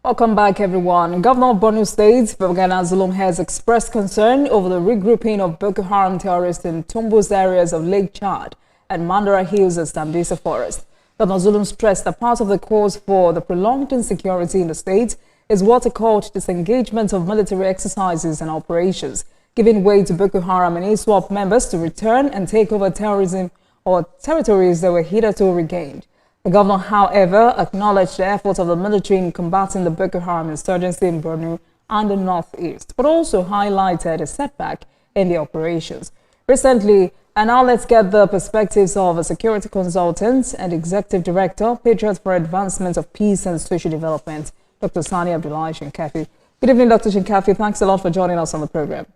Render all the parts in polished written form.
Welcome back, everyone. Governor of Borno State, Zulum, has expressed concern over the regrouping of Boko-Haram terrorists in Tombos areas of Lake Chad and Mandara Hills and Sambisa Forest. Governor Zulum stressed that part of the cause for the prolonged insecurity in the state is what he called disengagement of military exercises and operations, giving way to Boko-Haram and ISWAP members to return and take over terrorism or territories that were hitherto regained. The governor, however, acknowledged the efforts of the military in combating the Boko-Haram insurgency in Borno and the northeast, but also highlighted a setback in the operations. Recently, and now let's get the perspectives of a security consultant and executive director, Patriot for Advancement of Peace and Social Development, Dr. Sani Abdullahi Shinkafi. Good evening, Dr. Shinkafi. Thanks a lot for joining us on the program.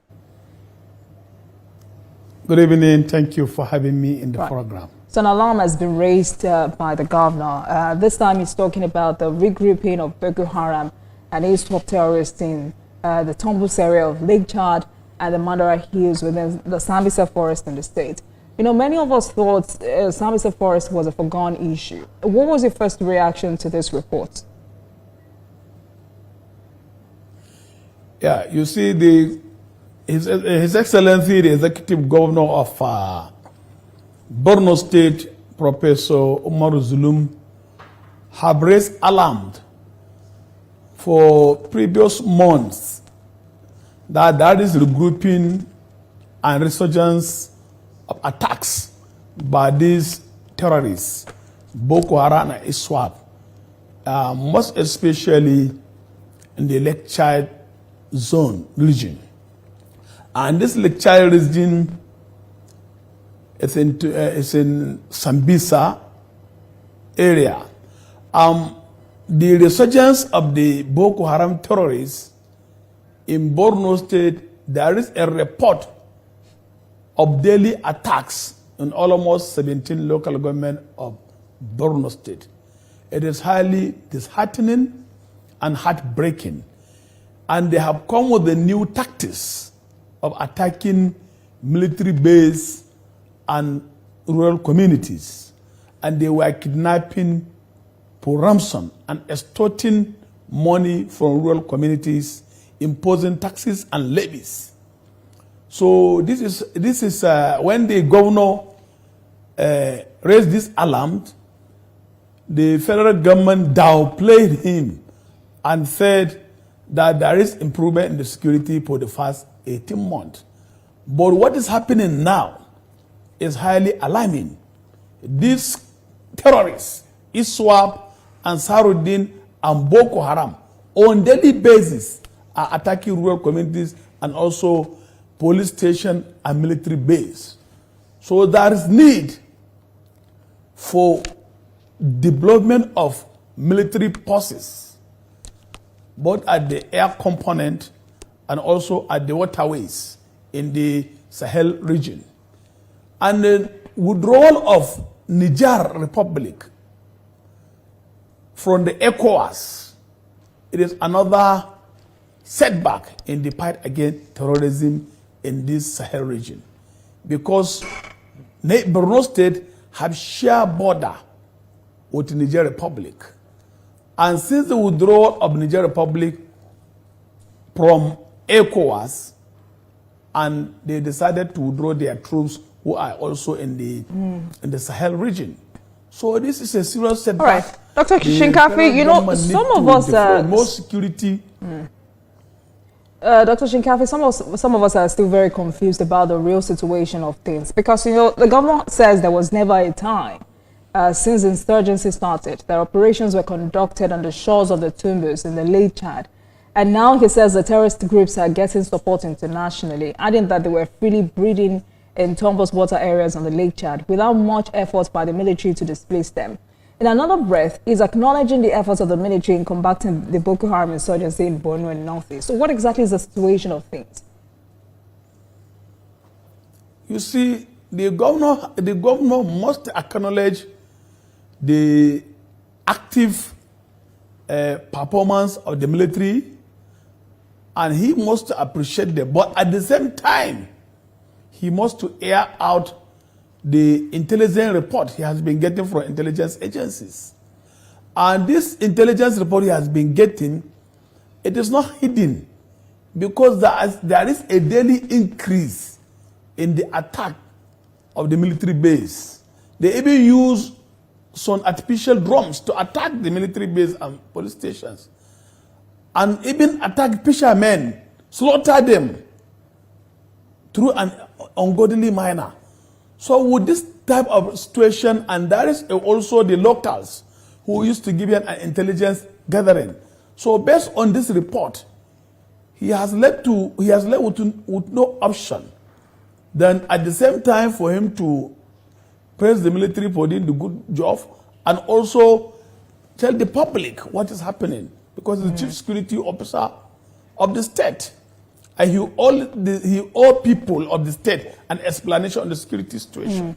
Good evening. Thank you for having me in the program. So an alarm has been raised by the governor. This time he's talking about the regrouping of Boko-Haram and ISWAP terrorists in the Tombos area of Lake Chad and the Mandara Hills within the Sambisa Forest in the state. You know, many of us thought Sambisa Forest was a foregone issue. What was your first reaction to this report? Yeah, you see, His Excellency, the Executive Governor of Borno State, Professor Umar Zulum, have raised alarm for previous months that there is regrouping and resurgence of attacks by these terrorists, Boko-Haram and ISWAP, most especially in the Lake Chad zone region. And this Lake Chad region is in Sambisa area. The resurgence of the Boko Haram terrorists in Borno State, there is a report of daily attacks in almost 17 local government of Borno State. It is highly disheartening and heartbreaking. And they have come with the new tactics of attacking military base and rural communities, and they were kidnapping for ransom and extorting money from rural communities, imposing taxes and levies. So this is when the governor raised this alarm, the federal government downplayed him and said that there is improvement in the security for the first 18 months. But what is happening now is highly alarming. These terrorists, ISWAP, Ansarudin, and Boko Haram, on daily basis are attacking rural communities and also police station and military base. So there is need for development of military forces, both at the air component and also at the waterways in the Sahel region. And the withdrawal of Niger Republic from the ECOWAS, it is another setback in the fight against terrorism in this Sahel region. Because Borno State have shared border with the Niger Republic. And since the withdrawal of Niger Republic from ECOWAS, and they decided to withdraw their troops who are also in the Sahel region. So this is a serious setback. All right, Dr. Shinkafi, you know, some of us more security. Dr. Shinkafi, some of us are still very confused about the real situation of things, because, you know, the government says there was never a time since insurgency started that operations were conducted on the shores of the Tombos in the Lake Chad. And now he says the terrorist groups are getting support internationally, adding that they were freely breeding in Tombos water areas on the Lake Chad without much effort by the military to displace them. In another breath, he's acknowledging the efforts of the military in combating the Boko Haram insurgency in Borno and Northeast. So what exactly is the situation of things? You see, the governor must acknowledge the active performance of the military, and he must appreciate them. But at the same time, he must to air out the intelligence report he has been getting from intelligence agencies. And this intelligence report he has been getting it is not hidden because there is a daily increase in the attack of the military base. They even use some artificial drones to attack the military base and police stations, and even attack fishermen, slaughter them through an ungodly manner. So with this type of situation, and there is also the locals who used to give an intelligence gathering. So based on this report, he has led with no option then at the same time for him to praise the military for doing the good job and also tell the public what is happening, because he's the chief security officer of the state. And he owe people of the state an explanation on the security situation.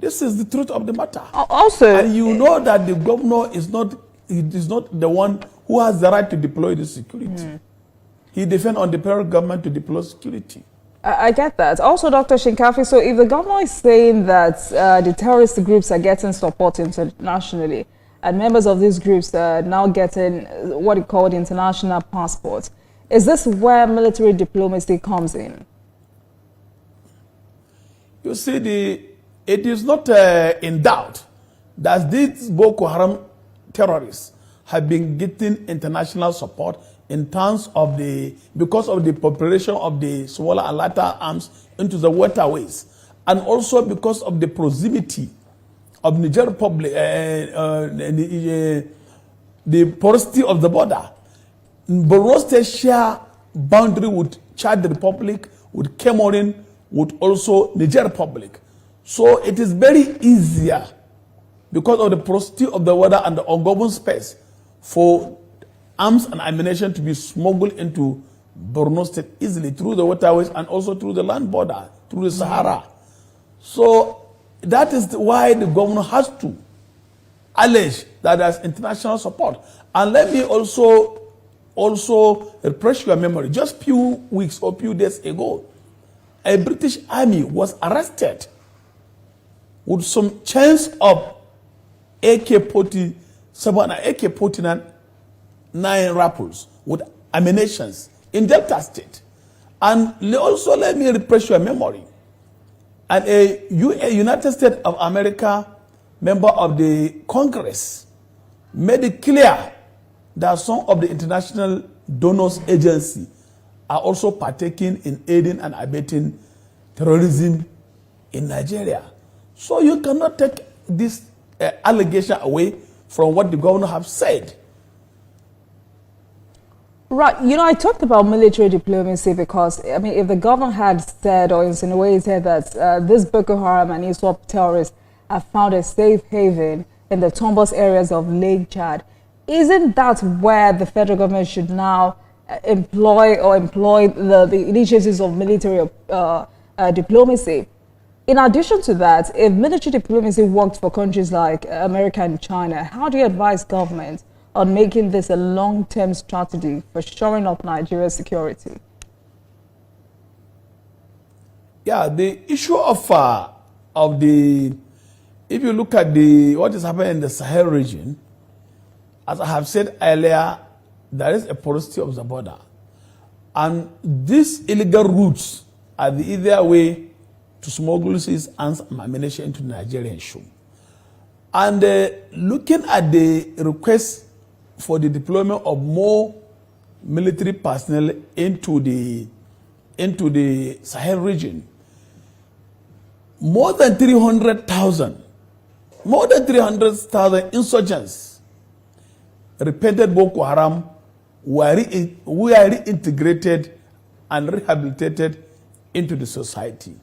This is the truth of the matter. Also, and you know that the governor is not the one who has the right to deploy the security. He depends on the federal government to deploy security. I get that. Also, Dr. Shinkafi, so if the governor is saying that the terrorist groups are getting support internationally, and members of these groups are now getting what you call the international passports, is this where military diplomacy comes in? You see, it is not in doubt that these Boko-Haram terrorists have been getting international support in terms of because of the population of the smaller and lighter arms into the waterways, and also because of the proximity of Niger Republic, the porosity of the border. Borno State share boundary with Chad Republic, with Cameroon, with also Niger Republic. So it is very easier because of the porosity of the water and the ongoing space for arms and ammunition to be smuggled into Borno State easily through the waterways and also through the land border, through the Sahara. So that is why the governor has to allege that there's international support. And let me also refresh your memory. Just few weeks or few days ago, a British army was arrested with some chains of AK-47 and AK-49 rifles with ammunitions in Delta State. And also let me refresh your memory. And a United States of America member of the Congress made it clear that some of the international donors agencies are also partaking in aiding and abetting terrorism in Nigeria. So you cannot take this allegation away from what the governor have said. Right. You know, I talked about military diplomacy because, I mean, if the governor had said or insinuated that this Boko-Haram and ISWAP terrorists have found a safe haven in the Tombos areas of Lake Chad, isn't that where the federal government should now employ the initiatives of military diplomacy? In addition to that, if military diplomacy worked for countries like America and China, how do you advise government on making this a long-term strategy for shoring up Nigeria's security? Yeah, the issue of if you look at what is happening in the Sahel region, as I have said earlier, there is a porosity of the border. And these illegal routes are the easier way to smuggle arms and ammunition into Nigeria and show. And looking at the request for the deployment of more military personnel into the Sahel region, more than 300,000 insurgents repented Boko-Haram were reintegrated and rehabilitated into the society.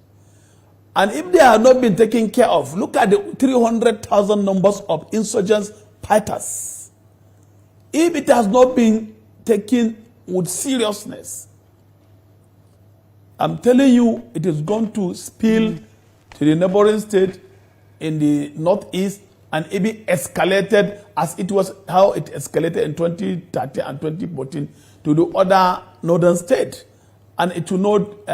And if they have not been taken care of, look at the 300,000 numbers of insurgents fighters. If it has not been taken with seriousness, I'm telling you, it is going to spill to the neighboring state in the northeast and it be escalated as it was how it escalated in 2013 and 2014 to the other northern state. And it will not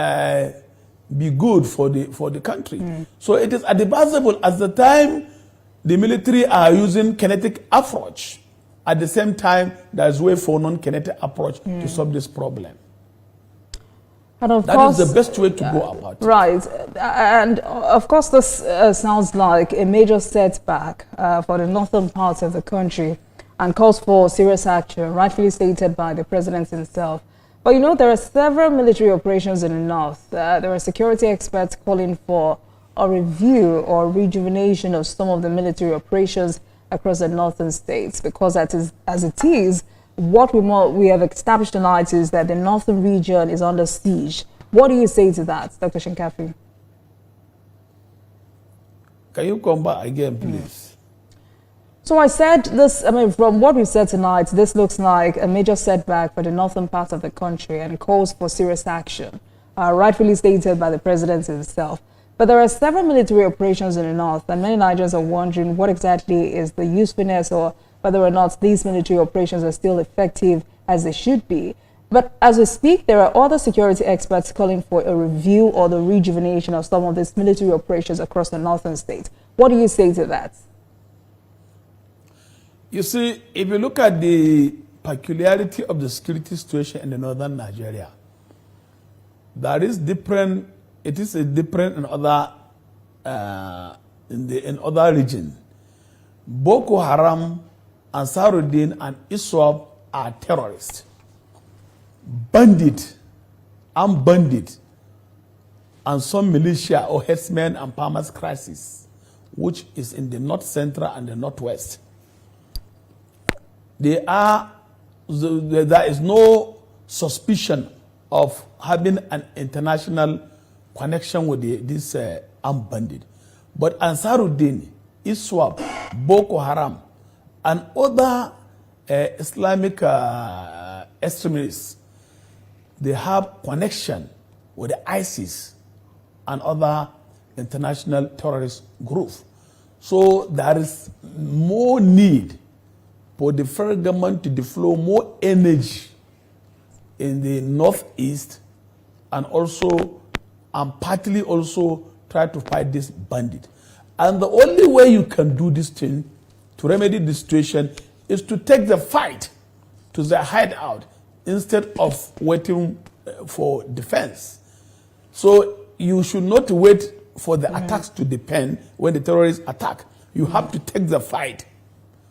be good for the country. So it is advisable as the time the military are using kinetic approach At the same time, there's a way for non-kinetic approach to solve this problem. And of That course, is the best way to go about it. Right. And of course, this sounds like a major setback for the northern parts of the country and calls for serious action, rightfully stated by the president himself. But you know, there are several military operations in the north. There are security experts calling for a review or rejuvenation of some of the military operations across the northern states, because as it is, what we have established tonight is that the northern region is under siege. What do you say to that, Dr. Shinkafi? Can you come back again, please? So I said this, I mean, from what we said tonight, this looks like a major setback for the northern part of the country and calls for serious action, rightfully stated by the president himself. But there are several military operations in the north, and many Nigerians are wondering what exactly is the usefulness or whether or not these military operations are still effective as they should be. But as we speak, there are other security experts calling for a review or the rejuvenation of some of these military operations across the northern states. What do you say to that? You see, if you look at the peculiarity of the security situation in the northern Nigeria, that is different. It is different in other in other regions. Boko-Haram, Ansaruddin, and ISWAP are terrorists. Bandit, armed bandit, and some militia or herdsmen and farmers crisis, which is in the north central and the northwest. There is no suspicion of having an international connection with this armed bandit. But Ansaruddin, ISWAP, Boko-Haram, and other Islamic extremists, they have connection with the ISIS and other international terrorist groups. So there is more need for the federal government to deploy more energy in the northeast and also, and partly also, try to fight this bandit. And the only way you can do this thing to remedy the situation is to take the fight to the hideout instead of waiting for defense. So you should not wait for the attacks to depend when the terrorists attack. You have to take the fight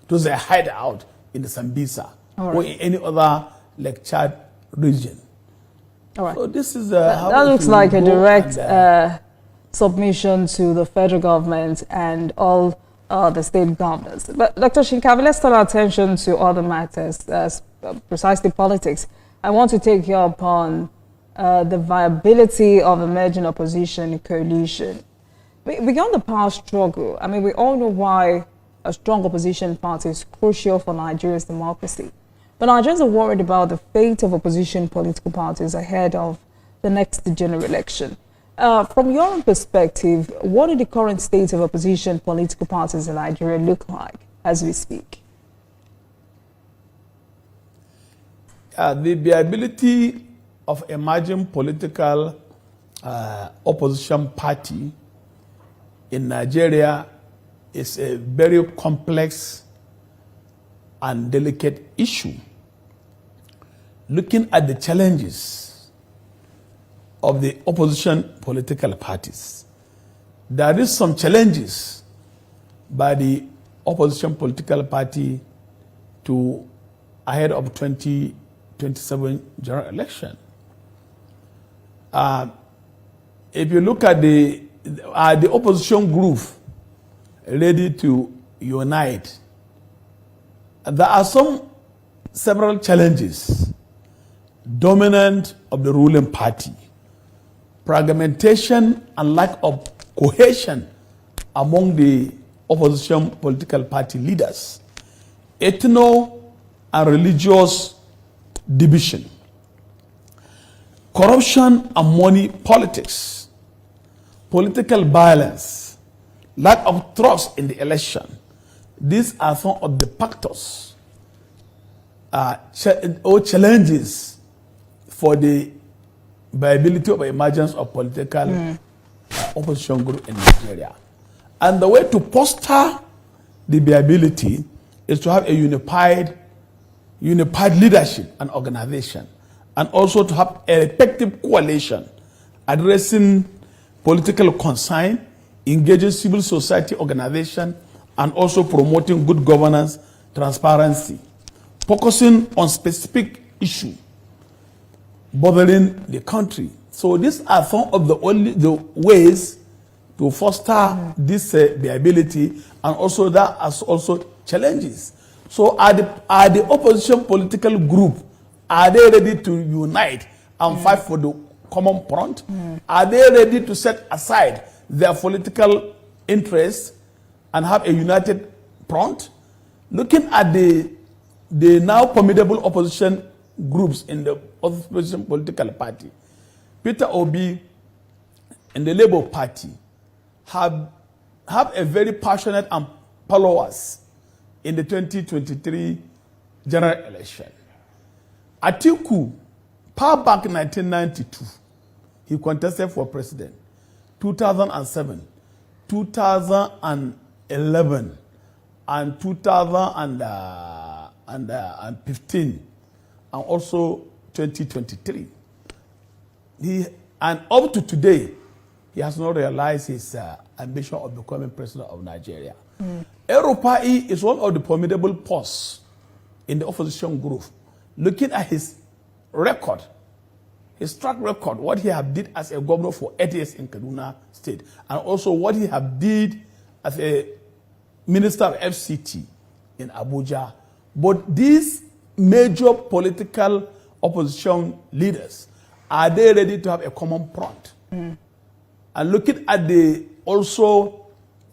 to the hideout in the Sambisa or in any other like Chad region. All right. So this is how that looks like a direct submission to the federal government and all the state governors. But Dr. Shinkafi, let's turn our attention to other matters, precisely politics. I want to take you upon the viability of emerging opposition coalition. Beyond the power struggle, I mean, we all know why a strong opposition party is crucial for Nigeria's democracy. But Nigerians are worried about the fate of opposition political parties ahead of the next general election. From your own perspective, what do the current state of opposition political parties in Nigeria look like as we speak? The viability of emerging political opposition party in Nigeria is a very complex and delicate issue. Looking at the challenges of the opposition political parties, there is some challenges by the opposition political party to ahead of 2027 general election. If you look at the opposition group ready to unite, there are several challenges dominant of the ruling party: fragmentation and lack of cohesion among the opposition political party leaders, ethno and religious division, corruption and money politics, political violence, lack of trust in the election. These are some of the factors or challenges for the viability of emergence of political opposition group in Nigeria. And the way to foster the viability is to have a unified unified leadership and organization, and also to have an effective coalition addressing political concern, engaging civil society organization, and also promoting good governance, transparency, focusing on specific issue bothering the country. So these are some of the ways to foster this viability, and also that as also challenges. So are the opposition political group, are they ready to unite and fight for the common front? Are they ready to set aside their political interests and have a united front? Looking at the now formidable opposition groups in the opposition political party, Peter Obi and the Labour Party have a very passionate and followers in the 2023 general election. Atiku, far back in 1992, he contested for president. 2007, 2011, and 2015, and also 2023. And up to today, he has not realized his ambition of becoming president of Nigeria. El-Rufai is one of the formidable posts in the opposition group. Looking at his record, his track record, what he have did as a governor for 8 years in Kaduna State, and also what he have did as a minister of FCT in Abuja. But these major political opposition leaders, are they ready to have a common front? And looking at also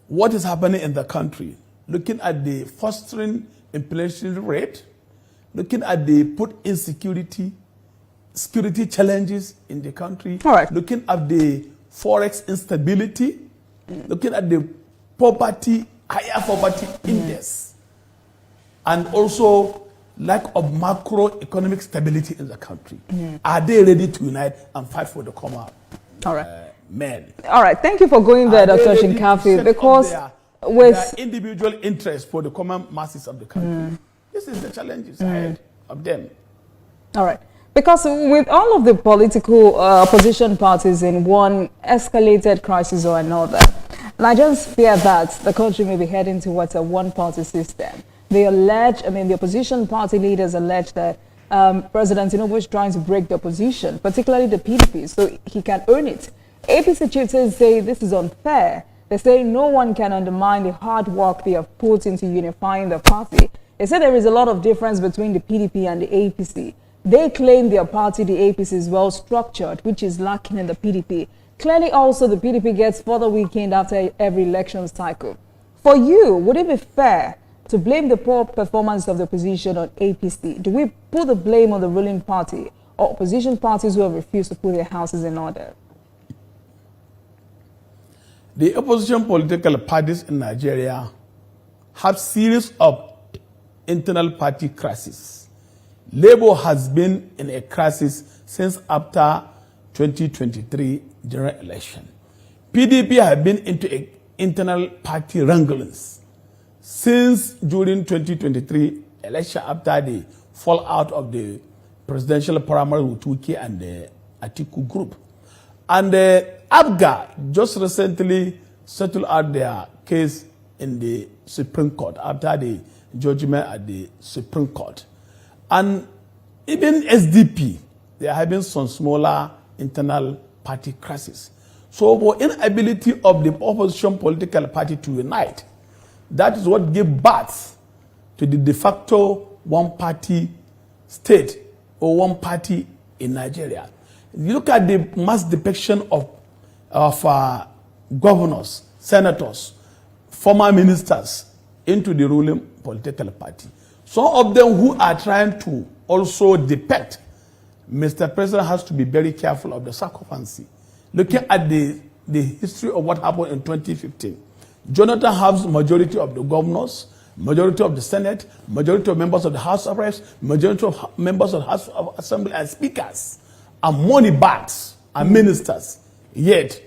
what is happening in the country, looking at the fostering inflation rate, looking at the food insecurity, security challenges in the country, looking at the forex instability, looking at the higher poverty index, and also lack of macroeconomic stability in the country. Are they ready to unite and fight for the common man? All right, thank you for going there, Dr. Shinkafi, because with their individual interest for the common masses of the country, this is the challenges ahead of them. All right. Because with all of the political opposition parties in one escalated crisis or another, Nigerians fear that the country may be heading towards a one-party system. They allege, the opposition party leaders allege that President Tinubu is trying to break the opposition, particularly the PDP, so he can earn it. APC chiefs say this is unfair. They say no one can undermine the hard work they have put into unifying the party. They say there is a lot of difference between the PDP and the APC. They claim their party, the APC, is well structured, which is lacking in the PDP. Clearly also the PDP gets further weakened after every election cycle. For you, would it be fair to blame the poor performance of the opposition on APC? Do we put the blame on the ruling party or opposition parties who have refused to put their houses in order? The opposition political parties in Nigeria have series of internal party crises. Labour has been in a crisis since after 2023 general election. PDP have been into internal party wranglings since during 2023 election after the fallout of the presidential primary with Wike and the Atiku group. And ABGA just recently settled out their case in the Supreme Court after the judgment at the Supreme Court. And even SDP, they are having some smaller internal party crisis. So for inability of the opposition political party to unite, that is what gave birth to the de facto one-party state or one party in Nigeria. You look at the mass depiction of governors, senators, former ministers into the ruling political party. Some of them who are trying to also depict, Mr. President has to be very careful of the circumstances. Looking at the history of what happened in 2015, Jonathan has majority of the governors, majority of the Senate, majority of members of the House of Reps, majority of members of the House of Assembly and speakers, and money bags and ministers. Yet,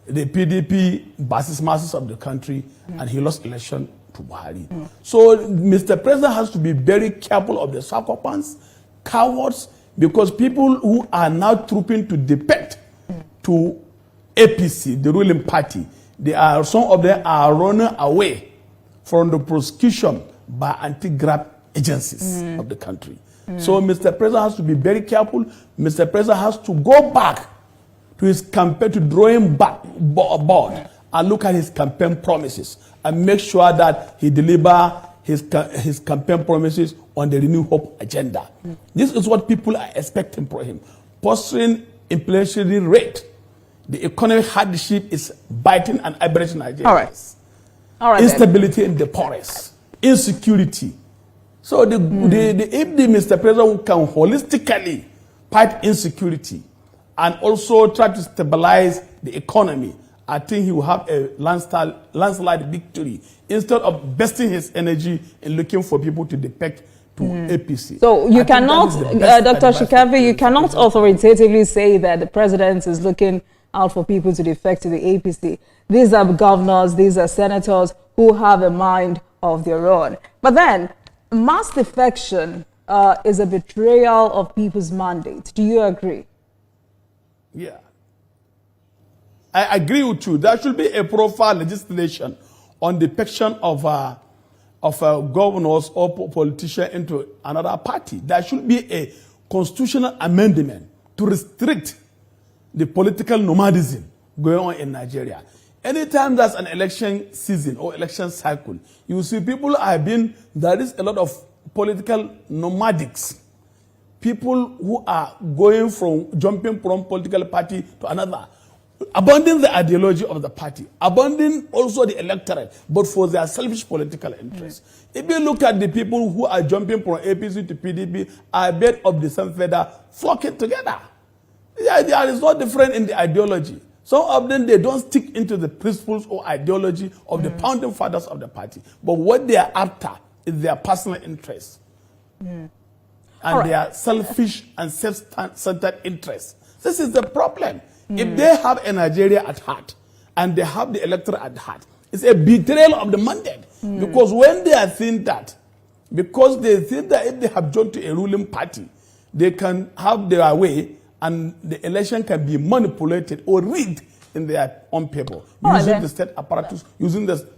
the PDP versus masses of the country, and he lost election to Buhari. So Mr. President has to be very careful of the psychopaths, cowards, because people who are now trooping to defect to APC, the ruling party, some of them are running away from the prosecution by anti-graft agencies of the country. So Mr. President has to be very careful. Mr. President has to go back to his campaign, to drawing board and look at his campaign promises and make sure that he deliver his campaign promises on the Renew Hope agenda. This is what people are expecting from him. Pursuing inflationary rate, the economic hardship is biting and averaging Nigerians. All right. Instability in the forest, insecurity. So if the Mr. President can holistically fight insecurity and also try to stabilize the economy, I think he will have a landslide victory instead of besting his energy in looking for people to defect to APC. So you cannot, Dr. Shikavi, you cannot authoritatively say that the president is looking out for people to defect to the APC. These are governors, these are senators who have a mind of their own. But then, mass defection is a betrayal of people's mandate. Do you agree? Yeah. I agree with you. There should be a profile legislation on defection of governors or politicians into another party. There should be a constitutional amendment to restrict the political nomadism going on in Nigeria. Anytime there's an election season or election cycle, you see people there is a lot of political nomadics. People who are jumping from political party to another, abandoning the ideology of the party, abandoning also the electorate, but for their selfish political interests. If you look at the people who are jumping from APC to PDP, are a bit of the same feather flocking together. There is no difference in the ideology. Some of them, they don't stick into the principles or ideology of the founding fathers of the party. But what they are after is their personal interests. And their selfish and self-centered interests. This is the problem. If they have a Nigeria at heart and they have the electorate at heart, it's a betrayal of the mandate. Because when they are seeing that, because they think that if they have joined to a ruling party, they can have their way and the election can be manipulated or rigged in their own people, using the state apparatus, using the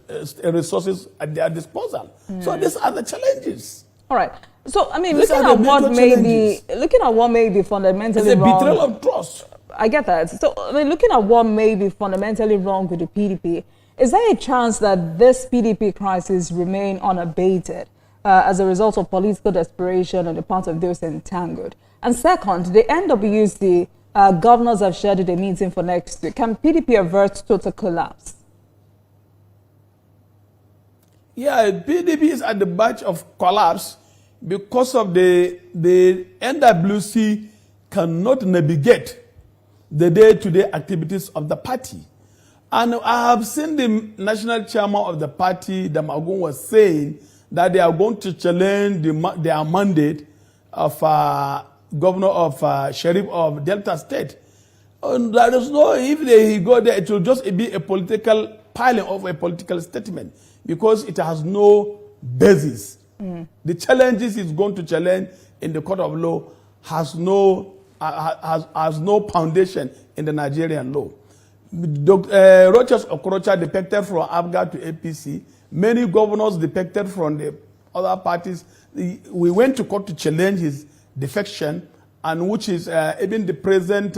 resources at their disposal. So these are the challenges. All right. So, I mean, looking at what may be fundamentally wrong. It's a betrayal of trust. I get that. So, I mean, looking at what may be fundamentally wrong with the PDP, is there a chance that this PDP crisis remain unabated as a result of political desperation on the part of those entangled? And second, the NWC governors have scheduled a meeting for next week. Can PDP avert total collapse? Yeah, PDP is at the verge of collapse because of the NWC cannot navigate the day-to-day activities of the party. And I have seen the national chairman of the party, Damagun, was saying that they are going to challenge their mandate of governor of sheriff of Delta State. And there is no, if he go there, it will just be a political piling of a political statement because it has no basis. The challenges he's going to challenge in the court of law has no foundation in the Nigerian law. Rochas Okorocha defected from ABGA to APC. Many governors defected from the other parties. We went to court to challenge his defection, and which is even the present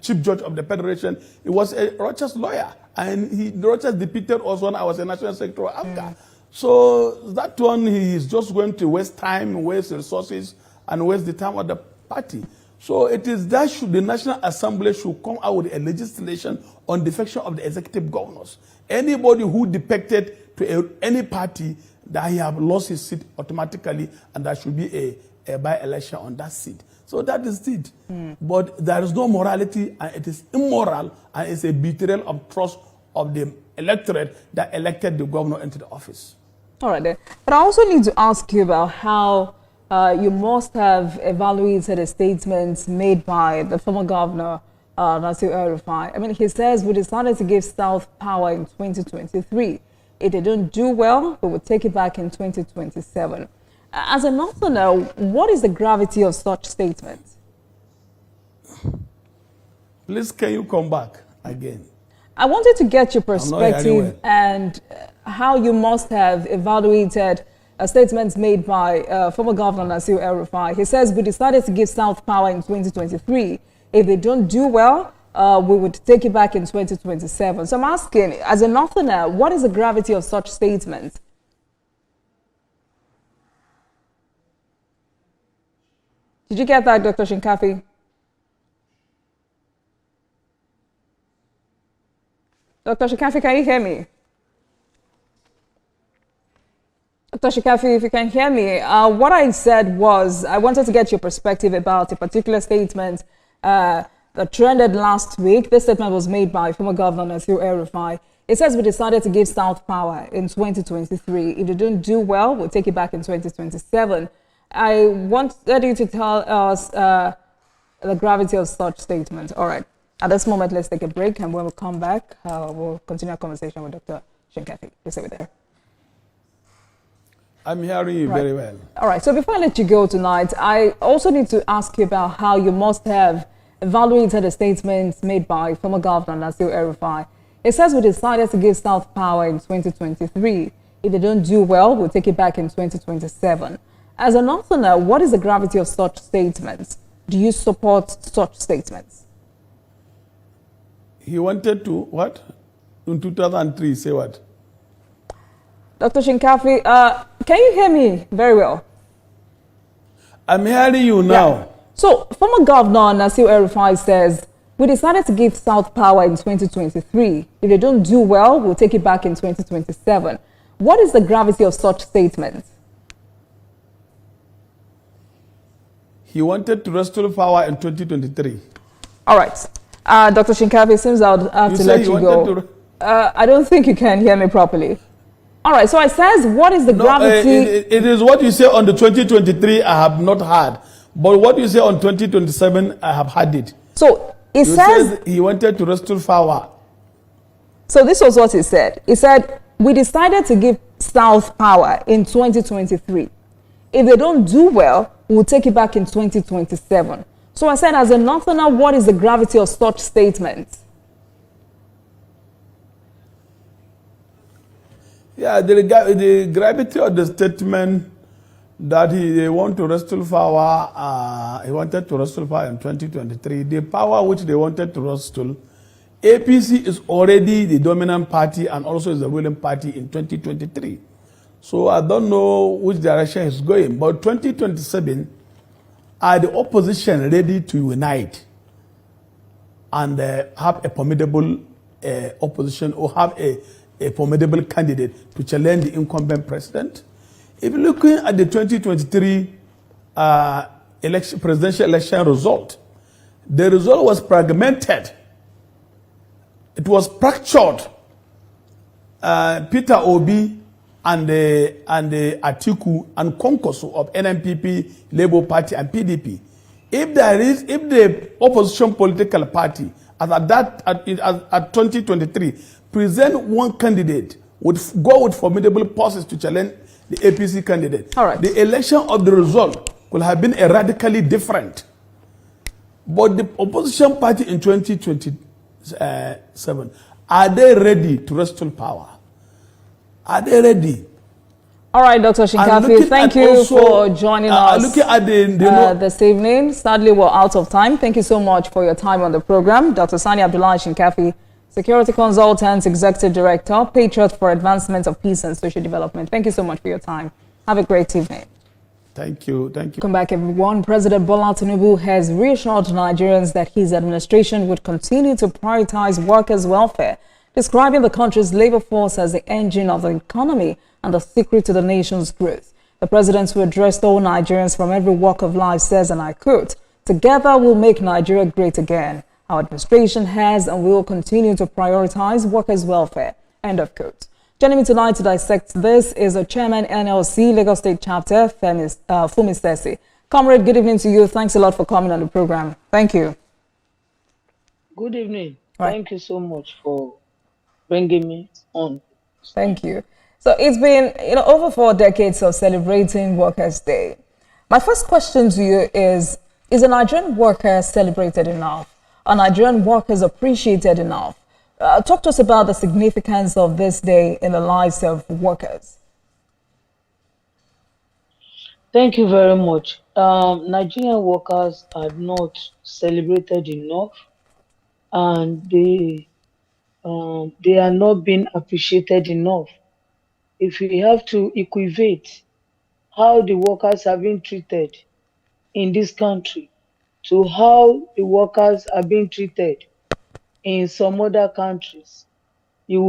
chief judge of the federation. He was a Rochas lawyer, and Rochas defeated us when I was a national secretary of ABGA. So that one, he is just going to waste time, waste resources, and waste the time of the party. So it is that the National Assembly should come out with a legislation on defection of the executive governors. Anybody who defected to any party, that he have lost his seat automatically, and there should be a by-election on that seat. So that is it. But there is no morality, and it is immoral, and it's a betrayal of trust of the electorate that elected the governor into the office. All right, then. But I also need to ask you about how you must have evaluated the statements made by the former governor, Nasir El-Rufai. I mean, he says we decided to give South power in 2023. If they don't do well, we will take it back in 2027. As a northerner, what is the gravity of such statements? Please, can you come back again? I wanted to get your perspective and how you must have evaluated statements made by former Governor Nasir El-Rufai. He says we decided to give South power in 2023. If they don't do well, we would take it back in 2027. So I'm asking, as a northerner, what is the gravity of such statements? Did you get that, Dr. Shinkafi? Dr. Shinkafi, can you hear me? Dr. Shinkafi, if you can hear me, what I said was I wanted to get your perspective about a particular statement that trended last week. This statement was made by former Governor Nasir El-Rufai. It says we decided to give South power in 2023. If they don't do well, we'll take it back in 2027. I wanted you to tell us the gravity of such statements. All right. At this moment, let's take a break, and when we come back, we'll continue our conversation with Dr. Shinkafi. Please stay there. I'm hearing you very well. All right. So before I let you go tonight, I also need to ask you about how you must have evaluated the statements made by former Governor Nasir El-Rufai. It says we decided to give South power in 2023. If they don't do well, we'll take it back in 2027. As a northerner, what is the gravity of such statements? Do you support such statements? He wanted to, what? In 2003, say what? Dr. Shinkafi, can you hear me very well? I'm hearing you now. Yeah. So, former Governor Nasir El-Rufai says, we decided to give South power in 2023. If they don't do well, we'll take it back in 2027. What is the gravity of such statements? He wanted to restore power in 2023. All right. Dr. Shinkafi, it seems I would have to let you go. I don't think you can hear me properly. All right. So I says, what is the gravity? It is what you say on the 2023 I have not heard. But what you say on 2027, I have had it. So it says he wanted to restore power. So this was what he said. He said, we decided to give South power in 2023. If they don't do well, we'll take it back in 2027. So I said, as a northerner, what is the gravity of such statements? Yeah, the gravity of the statement that they want to restore power, he wanted to restore power in 2023. The power which they wanted to restore, APC is already the dominant party and also is the ruling party in 2023. So I don't know which direction it's going, but 2027, are the opposition ready to unite and have a formidable opposition or have a formidable candidate to challenge the incumbent president? If you're looking at the 2023 presidential election result, the result was fragmented. It was fractured. Peter Obi and Atiku and Konkoso of NNPP, Labour Party, and PDP. If the opposition political party at 2023 present one candidate, would go with formidable forces to challenge the APC candidate. All right. The election of the result could have been radically different. But the opposition party in 2027, are they ready to restore power? Are they ready? All right, Dr. Shinkafi, thank you for joining us looking at this evening. Sadly, we're out of time. Thank you so much for your time on the program. Dr. Sani Abdullah Shinkafi, Security Consultant, Executive Director, Patriot for Advancement of Peace and Social Development. Thank you so much for your time. Have a great evening. Thank you. Thank you. Welcome back, everyone. President Bola Tinubu has reassured Nigerians that his administration would continue to prioritize workers' welfare, describing the country's labor force as the engine of the economy and the secret to the nation's growth. The president, who addressed all Nigerians from every walk of life, says, and I quote, "Together we'll make Nigeria great again. Our administration has and will continue to prioritize workers' welfare." End of quote. Joining me tonight to dissect this is the Chairman NLC Lagos State Chapter, Fumi Sesi. Comrade, good evening to you. Thanks a lot for coming on the program. Thank you. Good evening. Right. Thank you so much for bringing me on. Thank you. So it's been, over 4 decades of celebrating Workers' Day. My first question to you is a Nigerian worker celebrated enough? Are Nigerian workers appreciated enough? Talk to us about the significance of this day in the lives of workers. Thank you very much. Nigerian workers are not celebrated enough, and they are not being appreciated enough. If we have to equate how the workers are being treated in this country to how the workers are being treated in some other countries, you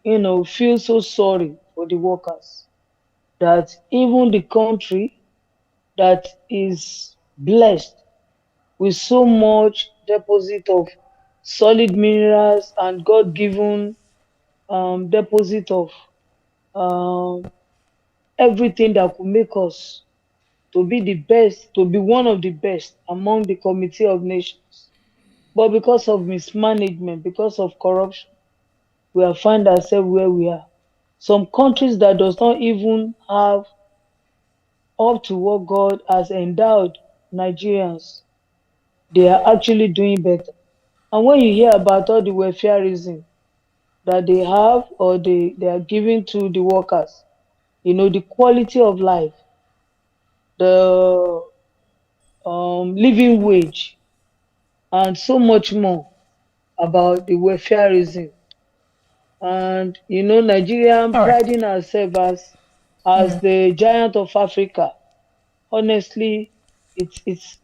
will, feel so sorry for the workers that even the country that is blessed with so much deposit of solid minerals and God-given deposit of um, everything that could make us to be the best, to be one of the best among the committee of nations. But because of mismanagement, because of corruption, we have found ourselves where we are. Some countries that does not even have up to what God has endowed Nigerians, they are actually doing better. And when you hear about all the welfareism that they have or they are giving to the workers, the quality of life, the living wage, and so much more about the welfareism. And Nigerian All right. priding ourselves as the giant of Africa. Honestly, it's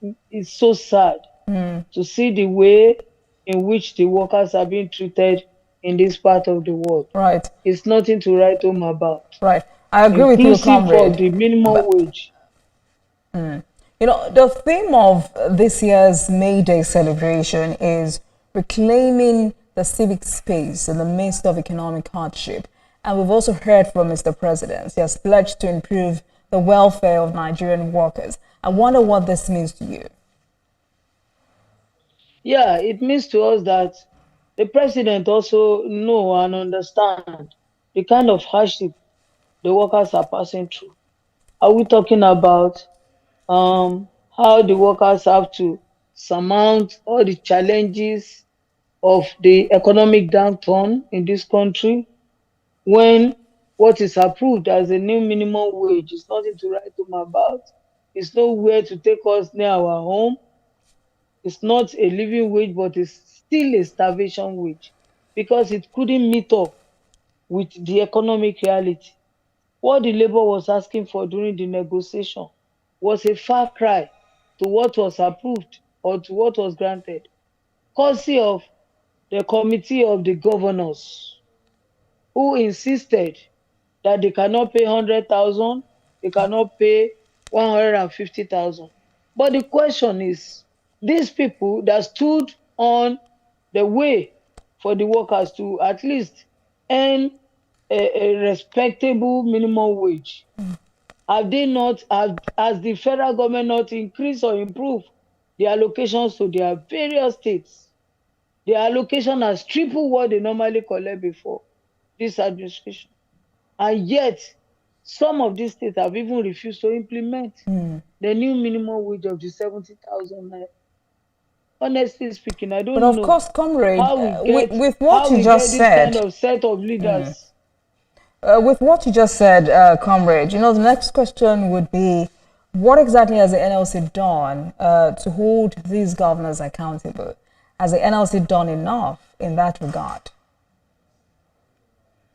so sad to see the way in which the workers are being treated in this part of the world. Right. It's nothing to write home about, Right. I agree with you, inclusive of comrade. the minimum But wage. The theme of this year's May Day celebration is reclaiming the civic space in the midst of economic hardship. And we've also heard from Mr. President. He has pledged to improve the welfare of Nigerian workers. I wonder what this means to you. Yeah, it means to us that the president also know and understand the kind of hardship the workers are passing through. Are we talking about how the workers have to surmount all the challenges of the economic downturn in this country when what is approved as a new minimum wage is nothing to write home about? It's nowhere to take us near our home. It's not a living wage, but it's still a starvation wage because it couldn't meet up with the economic reality. What the labor was asking for during the negotiation was a far cry to what was approved or to what was granted, courtesy of the committee of the governors who insisted that they cannot pay 100,000, they cannot pay 150,000. But the question is, these people that stood on the way for the workers to at least earn a respectable minimum wage, have they not, has the federal government not increased or improved the allocations to their various states? The allocation has tripled what they normally collect before this administration. And yet, some of these states have even refused to implement the new minimum wage of the 70,000 naira. Honestly speaking, I But don't of know course, comrade, with what how you we get just this kind said, of set of leaders. with what you just said, comrade, the next question would be, what exactly has the NLC done to hold these governors accountable? Has the NLC done enough in that regard?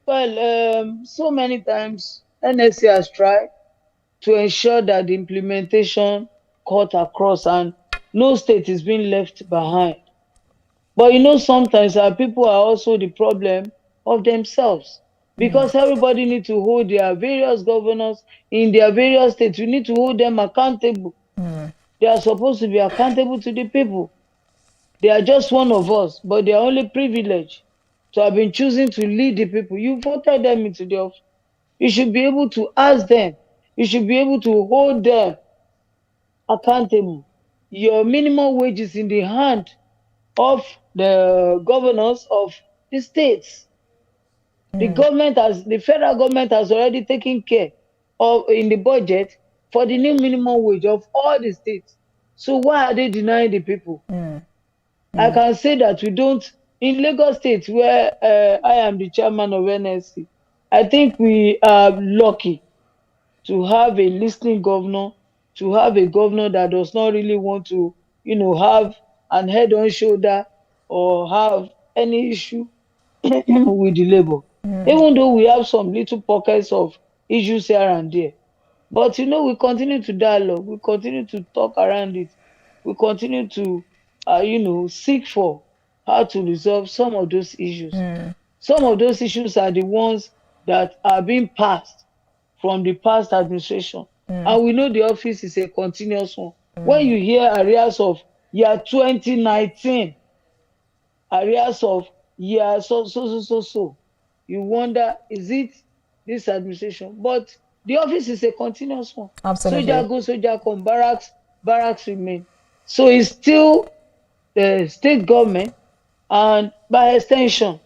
Well, so many times NSC has tried to ensure that the implementation cut across and no state is being left behind. But sometimes our people are also the problem of themselves because everybody need to hold their various governors in their various states. We need to hold them accountable. They are supposed to be accountable to the people. They are just one of us, but they are only privileged to have been choosing to lead the people. You voted them into the office. You should be able to ask them. You should be able to hold them accountable. Your minimum wage is in the hand of the governors of the states. The federal government has already taken care of in the budget for the new minimum wage of all the states. So why are they denying the people? I can say that we don't, in Lagos State, where I am the chairman of NSC, I think we are lucky to have a listening governor, to have a governor that does not really want to, have an head on shoulder or have any issue with the labor. Even though we have some little pockets of issues here and there. But we continue to dialogue, we continue to talk around it, we continue to seek for how to resolve some of those issues. Some of those issues are the ones that are being passed from the past administration. And we know the office is a continuous one. When you hear areas of year 2019, areas of year so, you wonder, is it this administration? But the office is a continuous one. Absolutely. Soldier go, soldier come, barracks remain. So it's still the state government, and by extension,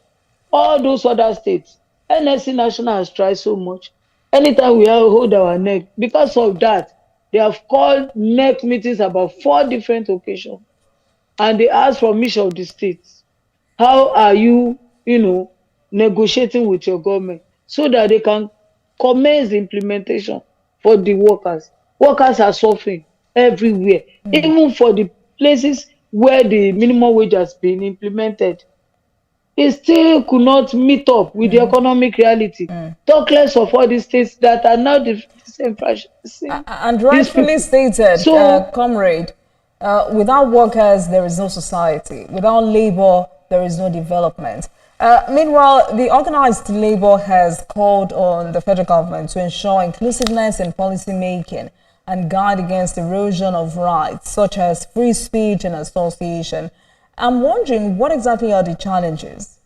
all those other states. NSC National has tried so much. Anytime we hold our neck, because of that, they have called neck meetings about 4 different occasions, and they ask from each of the states, how are you, negotiating with your government so that they can commence the implementation for the workers. Workers are suffering everywhere, even for the places where the minimum wage has been implemented. It still could not meet up with the economic reality. Talk less of all these states that are now disenfranchising And these rightfully people. stated, So, comrade, without workers, there is no society. Without labor, there is no development. Meanwhile, the organized labor has called on the federal government to ensure inclusiveness in policy making and guard against erosion of rights, such as free speech and association. I'm wondering, what exactly are the challenges?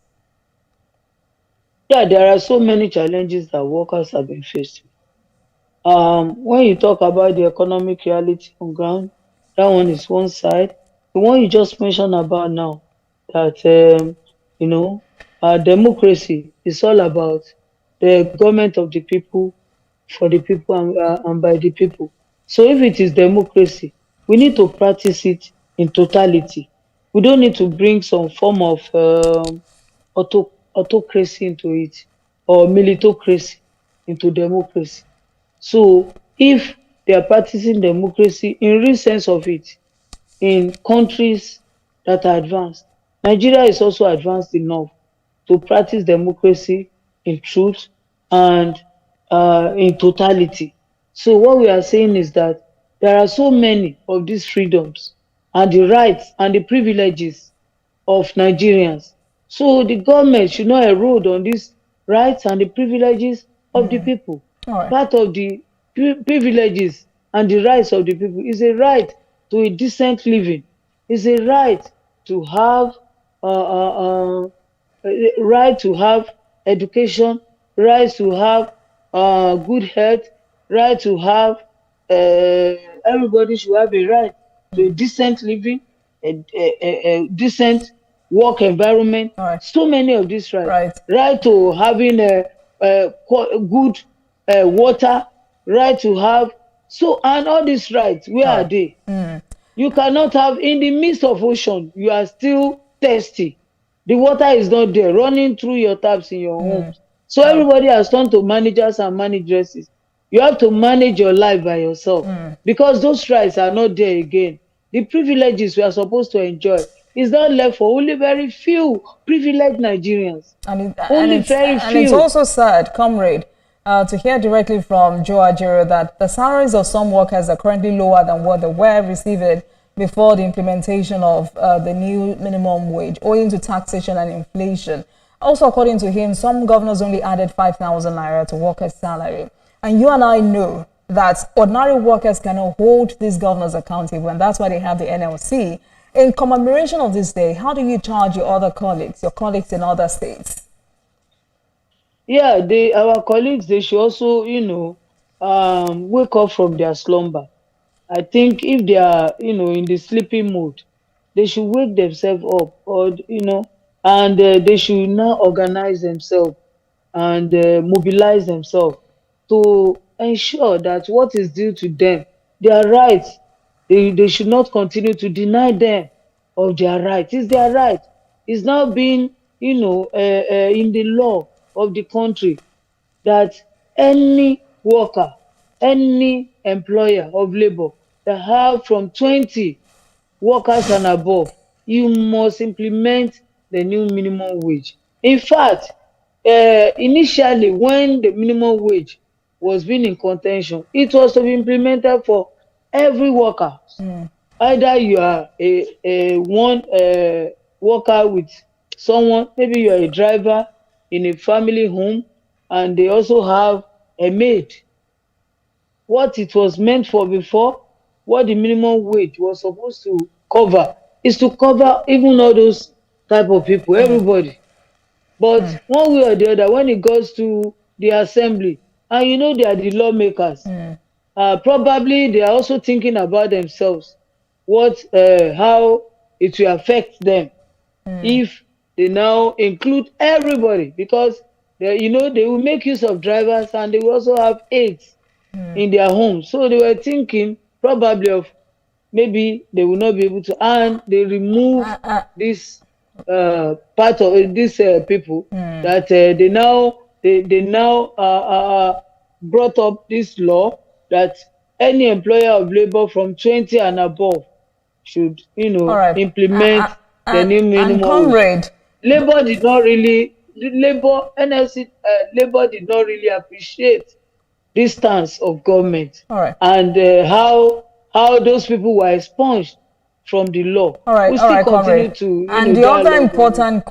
yeah, there are so many challenges that workers have been faced with. When you talk about the economic reality on ground, that one is one side. The one you just mentioned about now, that you know, democracy is all about the government of the people, for the people, and by the people. So if it is democracy, we need to practice it in totality. We don't need to bring some form of autocracy into it, or militocracy into democracy. So if they are practicing democracy in real sense of it in countries that are advanced, Nigeria is also advanced enough to practice democracy in truth and in totality. So what we are saying is that there are so many of these freedoms and the rights and the privileges of Nigerians. So the government should not erode on these rights and the privileges of the people. All right. Part of the privileges and the rights of the people is a right to a decent living, is a right to have right to have education, right to have good health, right to have everybody should have a right to a decent living, a decent work environment. All right. So many of these rights. Right. Right to having good water, right to have, so, and all these rights, where All are right. they? You cannot have, in the midst of ocean, you are still thirsty. The water is not there, running through your taps in your homes. So everybody has turned to managers and managresses. You have to manage your life by yourself, because those rights are not there again. The privileges we are supposed to enjoy is not left for only very few privileged Nigerians. Only very And it's few. also sad, comrade, to hear directly from Joe Ajero that the salaries of some workers are currently lower than what they were receiving before the implementation of the new minimum wage, owing to taxation and inflation. Also, according to him, some governors only added 5,000 naira to workers' salary. And you and I know that ordinary workers cannot hold these governors accountable, and that's why they have the NLC. In commemoration of this day, how do you charge your other colleagues, your colleagues in other states? Yeah, our colleagues, they should also, wake up from their slumber. I think if they are, in the sleeping mode, they should wake themselves up, or and they should now organize themselves and mobilize themselves to ensure that what is due to them, their rights, they should not continue to deny them of their rights. It's their right. It's now being, in the law of the country that any worker, any employer of labor that have from 20 workers and above, you must implement the new minimum wage. In fact, initially when the minimum wage was being in contention, it was to be implemented for every worker. Either you are a one worker with someone, maybe you are a driver in a family home, and they also have a maid. What it was meant for before, what the minimum wage was supposed to cover, is to cover even all those type of people, everybody. But one way or the other, when it goes to the assembly, and they are the lawmakers, probably they are also thinking about themselves, how it will affect them if they now include everybody, because they will make use of drivers, and they will also have aides in their homes. So they were thinking probably of maybe they will not be able to, and they remove this part of these people that they now brought up this law that any employer of labor from 20 and above should All right. implement the new And minimum wage. comrade, Labor did not really NLC labor did not really appreciate this stance of government, all right. and how those people were expunged from the law. All right, We all still right, continue comrade. to And the other dialogue important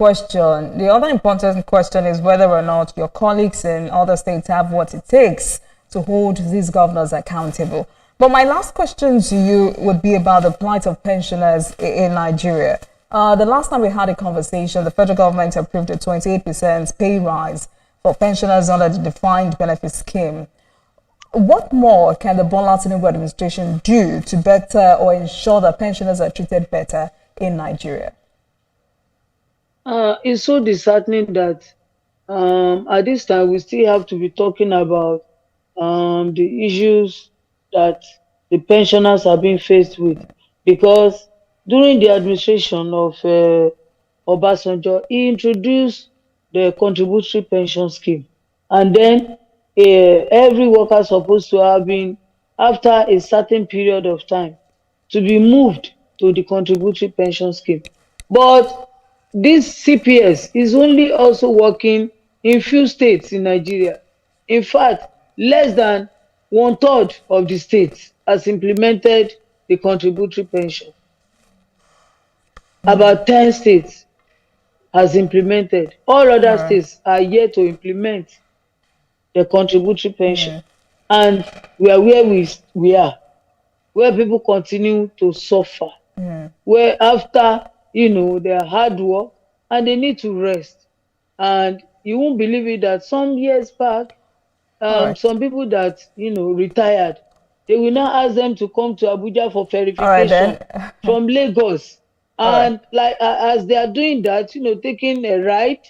question is whether or not your colleagues in other states have what it takes to hold these governors accountable. But my last question to you would be about the plight of pensioners in Nigeria. The last time we had a conversation, the federal government approved a 28% pay rise for pensioners under the defined benefit scheme. What more can the Bola Tinubu administration do to better or ensure that pensioners are treated better in Nigeria? It's so disheartening that at this time we still have to be talking about the issues that the pensioners are being faced with, because during the administration of Obasanjo, he introduced the contributory pension scheme, and then every worker supposed to have been, after a certain period of time, to be moved to the contributory pension scheme. But this CPS is only also working in few states in Nigeria. In fact, less than 1/3 of the states has implemented the contributory pension. About 10 states has implemented. All other states are yet to implement the contributory pension. And we are where we are, where people continue to suffer, where after their hard work, and they need to rest. And you won't believe it that some years back, some people that retired, they will now ask them to come to Abuja for verification from Lagos. And like as they are doing that, taking a ride,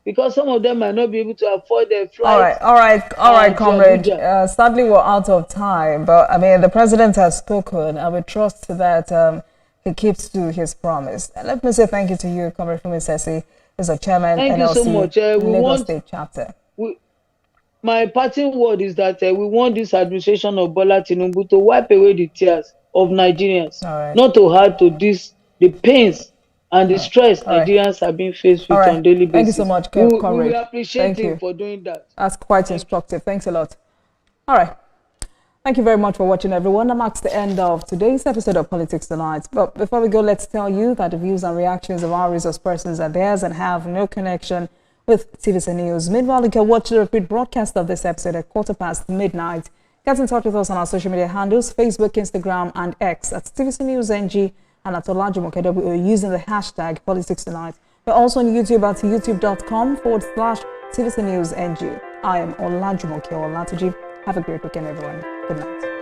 because some of them might not be able to afford their flight. All right, comrade. Sadly, we're out of time, but I mean, the president has spoken, and we trust that he keeps to his promise. And let me say thank you to you, Comrade Fumi Sesi, as a chairman NLC so much. Lagos State chapter. My parting word is that we want this administration of Bola Tinubu to wipe away the tears of Nigerians, not to add to the pains and the stress Nigerians are being faced with on daily basis. Thank you so much, comrade. We appreciate him for doing that. That's quite instructive. Thanks a lot. All right. Thank you very much for watching, everyone. That marks the end of today's episode of Politics Tonight. But before we go, let's tell you that the views and reactions of our resource persons are theirs and have no connection with TVC News. Meanwhile, you can watch the repeat broadcast of this episode at midnight. Get in touch with us on our social media handles, Facebook, Instagram, and X at TVC News NG and at Olajumoke using the hashtag Politics Tonight. We're also on YouTube at youtube.com/TVC News NG. I am Olajumoke Olatuji. Have a great weekend, everyone. Good night.